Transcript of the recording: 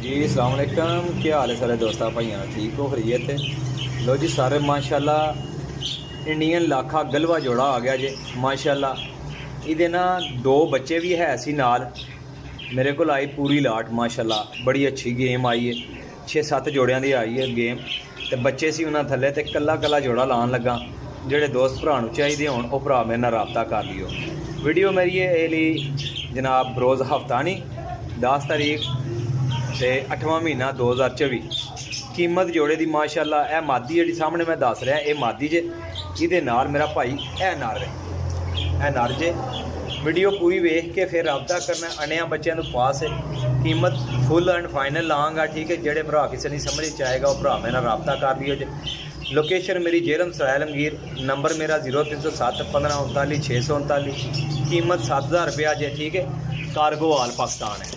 जी अस्सलाम वालेकुम, क्या हाल है सारे दोस्तों भाइयों? ठीक हो खरीत है? लो जी सारे माशाल्लाह इंडियन लाखा गलवा जोड़ा आ गया जे माशाल्लाह। इहदे ना दो बच्चे भी है सी नाल मेरे को आई पूरी लाट माशाल्लाह। बड़ी अच्छी गेम आई है, 6-7 जोड़ियां दी आई है गेम ते बच्चे सी उन्हां थल्ले ते कल्ला कल्ला जोड़ा लान लगा। ਜਿਹੜੇ ਦੋਸਤ ਭਰਾ ਨੂੰ ਚਾਹੀਦੇ ਹੋਣ ਉਹ ਭਰਾ ਮੇਰੇ ਨਾਲ ਰਾਬਤਾ ਕਰ ਲਿਓ। ਵੀਡੀਓ ਮੇਰੀ ਇਹ ਲਈ ਜਨਾਬ ਬਰੋਜ਼ ਹਫਤਾ ਨਹੀਂ 10 ਤਾਰੀਖ ਤੇ 8ਵਾਂ ਮਹੀਨਾ 2024। ਕੀਮਤ ਜੋੜੇ ਦੀ ਮਾਸ਼ਾਅੱਲਾ ਇਹ ਮਾਦੀ ਜਿਹੜੀ ਸਾਹਮਣੇ ਮੈਂ ਦੱਸ ਰਿਹਾ ਇਹ ਮਾਦੀ ਜੇ। ਇਹਦੇ ਨਾਲ ਮੇਰਾ ਭਾਈ ਇਹ ਨਰ ਜੇ। ਵੀਡੀਓ ਪੂਰੀ ਵੇਖ ਕੇ ਫਿਰ ਰਾਬਤਾ ਕਰਨਾ। ਅਣਿਆਂ ਬੱਚਿਆਂ ਨੂੰ ਪਾਸ ਹੈ, ਕੀਮਤ ਫੁੱਲ ਐਂਡ ਫਾਈਨਲ ਲਾਂਗਾ। ठीक है, ਜਿਹੜੇ ਭਰਾ ਕਿਸੇ ਨਹੀਂ ਸਮਝ ਚ ਆਏਗਾ ਉਹ ਭਰਾ ਮੇਰੇ ਨਾਲ ਰਾਬਤਾ ਕਰ ਲਿਓ ਜੇ। लोकेशन मेरी जेलम सरायल लमगीर, नंबर मेरा 0307 1539 639। कीमत 7000 रुपया जे। ठीक है, कार्गो वाल पाकिस्तान है।